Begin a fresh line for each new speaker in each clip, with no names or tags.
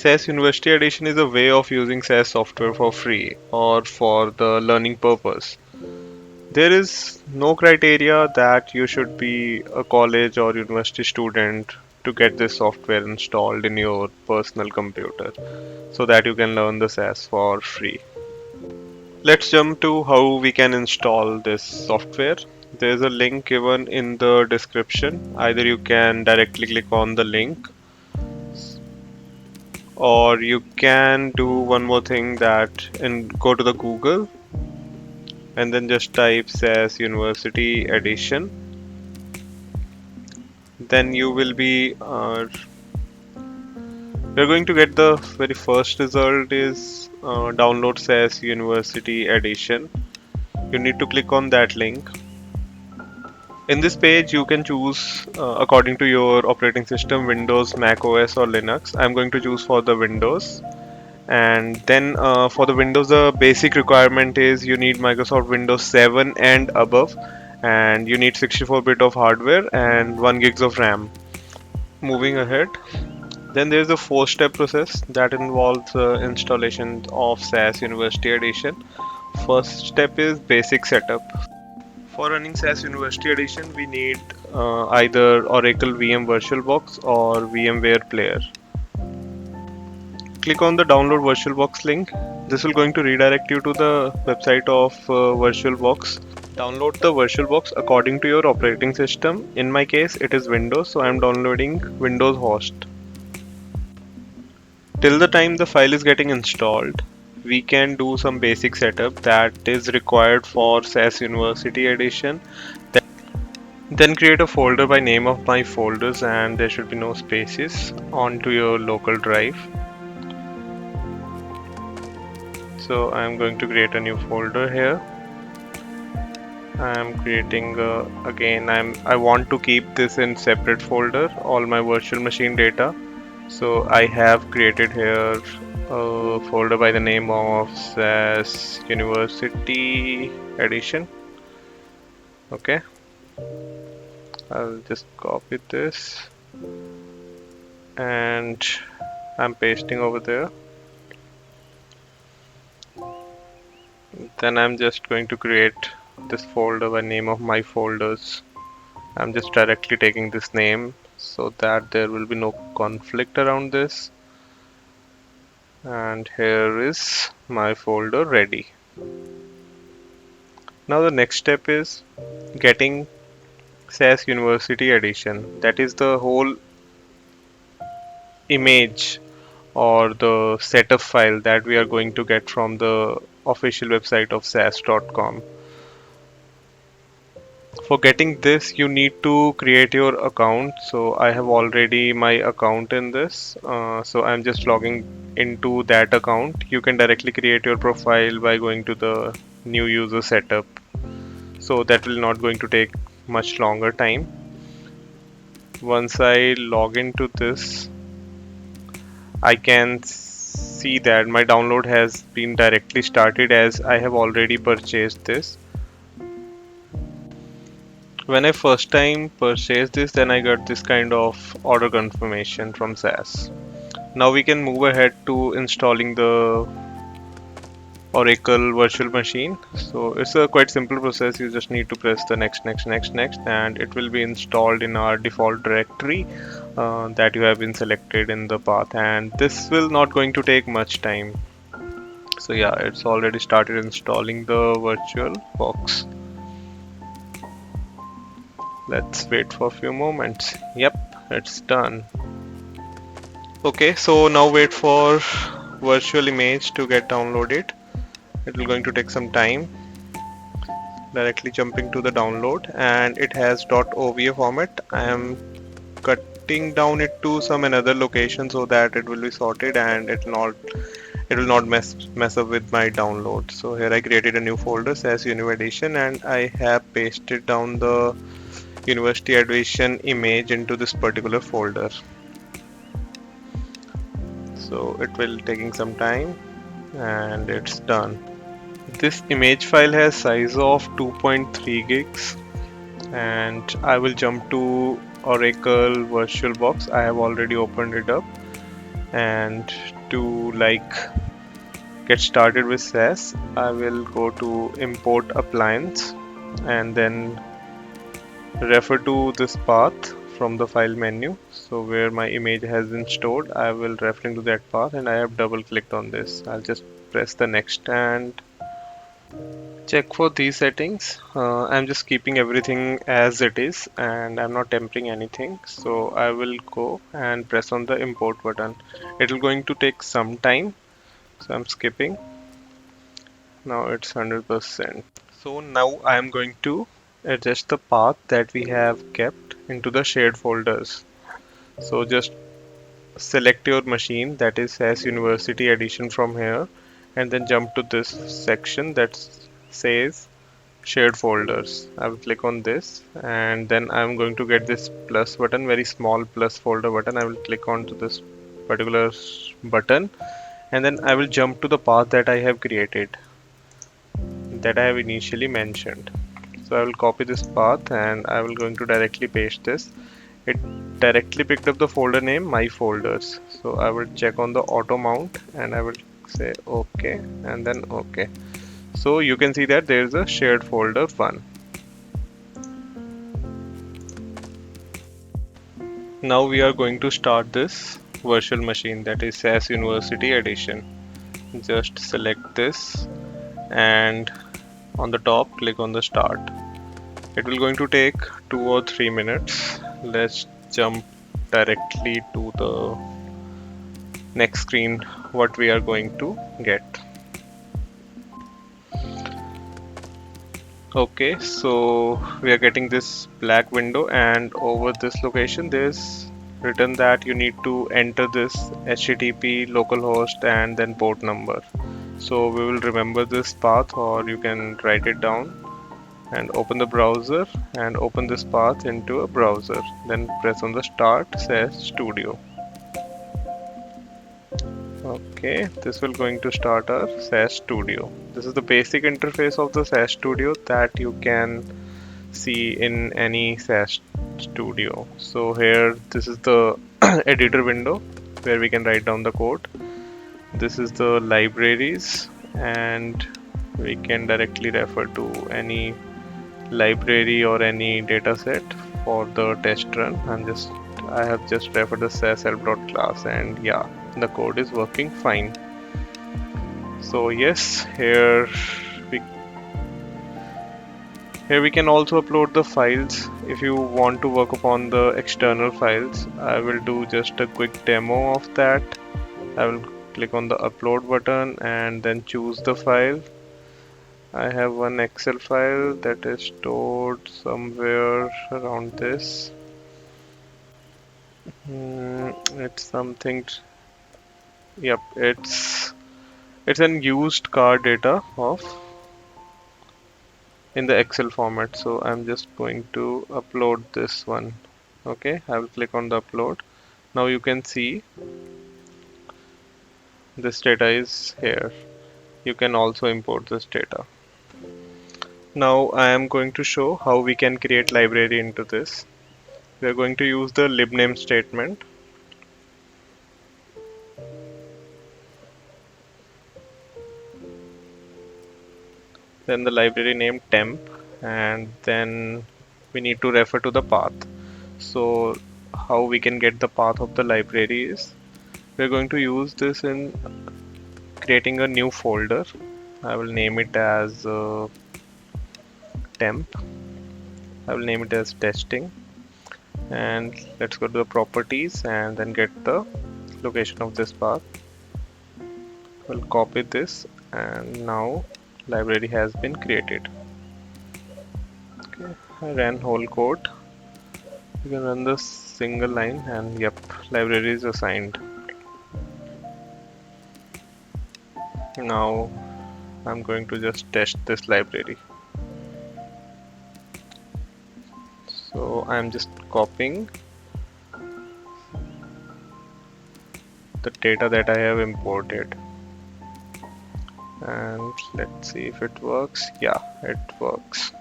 SAS University Edition is a way of using SAS software for free or for the learning purpose. There is no criteria that you should be a college or university student to get this software installed in your personal computer so that you can learn the SAS for free. Let's jump to how we can install this software. There's a link given in the description. Either you can directly click on the link, or you can do one more thing, that and go to the Google and then just type SAS University Edition. Then you will be you're going to get the very first result is download SAS University Edition. You need to click on that link. In this page, you can choose according to your operating system, Windows, Mac OS, or Linux. I'm going to choose for the Windows. And then for the Windows, the basic requirement is you need Microsoft Windows 7 and above, and you need 64-bit of hardware and 1 gigs of RAM. Moving ahead, then there's a 4-step process that involves installation of SAS University Edition. First step is basic setup. For running SAS University Edition, we need either Oracle VM VirtualBox or VMware Player. Click on the download VirtualBox link. This will going to redirect you to the website of VirtualBox. Download the VirtualBox according to your operating system. In my case, it is Windows, so I am downloading Windows host. Till the time the file is getting installed, we can do some basic setup that is required for SAS University Edition. Then create a folder by name of my folders, and there should be no spaces, onto your local drive. So I'm going to create a new folder here. I'm creating again I want to keep this in separate folder, all my virtual machine data. So I have created here a folder by the name of SAS University Edition. Okay, I'll just copy this and I'm pasting over there. Then I'm just going to create this folder by name of my folders. I'm just directly taking this name so that there will be no conflict around this. And here is my folder ready. Now the next step is getting SAS University Edition. That is the whole image or the setup file that we are going to get from the official website of SAS.com. For getting this, you need to create your account. So I have already my account in this. So I'm just logging into that account. You can directly create your profile by going to the new user setup. So that will not going to take much longer time. Once I log into this, I can see that my download has been directly started as I have already purchased this. When I first time purchased this, then I got this kind of order confirmation from SAS. Now we can move ahead to installing the Oracle virtual machine. So it's a quite simple process. You just need to press the next, and it will be installed in our default directory that you have been selected in the path. And this will not going to take much time. So yeah, it's already started installing the virtual box. Let's wait for a few moments. Yep, it's done. Okay, so now wait for virtual image to get downloaded. It will going to take some time. Directly jumping to the download, and it has .ova format. I am cutting down it to some another location so that it will be sorted and it will not mess up with my download. So here I created a new folder, SAS University Edition, and I have pasted down the University Edition image into this particular folder. So it will taking some time and it's done. This image file has size of 2.3 gigs, and I will jump to Oracle VirtualBox. I have already opened it up, and to get started with SAS, I will go to import appliance and then refer to this path from the file menu. So where my image has been stored, I will referring to that path, and I have double clicked on this. I'll just press the next and check for these settings. I'm just keeping everything as it is and I'm not tempering anything. So I will go and press on the import button. It will going to take some time. So I'm skipping. Now it's 100%. So now I am going to adjust the path that we have kept into the shared folders. So just select your machine, that is SAS University Edition, from here, and then jump to this section that says shared folders. I will click on this and then I'm going to get this plus button, very small plus folder button. I will click on to this particular button and then I will jump to the path that I have created, that I have initially mentioned. So I will copy this path and I will going to directly paste this. It directly picked up the folder name my folders. So I will check on the auto mount and I will say okay and then okay. So you can see that there is a shared folder 1. Now we are going to start this virtual machine, that is SAS University Edition. Just select this and on the top click on the start. It will going to take 2 or 3 minutes. Let's jump directly to the next screen what we are going to get. Okay, so we are getting this black window and over this location there's written that you need to enter this HTTP localhost and then port number. So we will remember this path or you can write it down and open the browser and open this path into a browser. Then press on the start SAS Studio. Okay, this will going to start our SAS Studio. This is the basic interface of the SAS Studio that you can see in any SAS Studio. So here, this is the editor window where we can write down the code. This is the libraries and we can directly refer to any library or any data set for the test run. I have just referred the SAS help.class and yeah, the code is working fine. So yes, we we can also upload the files if you want to work upon the external files. I will do just a quick demo of that. I will click on the upload button and then choose the file. I have one Excel file that is stored somewhere around this. It's something. Yep, it's an used car data of in the Excel format. So I'm just going to upload this one. Okay, I will click on the upload. Now you can see this data is here. You can also import this data. Now I am going to show how we can create library into this. We are going to use the libname statement. Then the library name temp, and then we need to refer to the path. So how we can get the path of the library is we're going to use this in creating a new folder. I will name it as temp. I will name it as testing, and let's go to the properties and then get the location of this path. We'll copy this and now library has been created. Okay, I ran whole code. You can run the single line and yep, library is assigned. Now I'm going to just test this library. So I'm just copying the data that I have imported. And let's see if it works. Yeah, it works.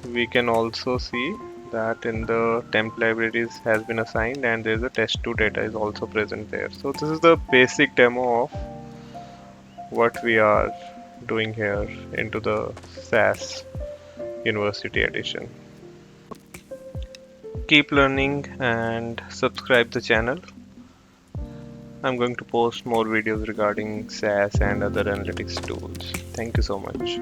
We can also see that in the temp libraries has been assigned, and there's a test2 data is also present there. So this is the basic demo of what we are doing here into the SAS University Edition. Keep learning and subscribe the channel. I'm going to post more videos regarding SAS and other analytics tools. Thank you so much.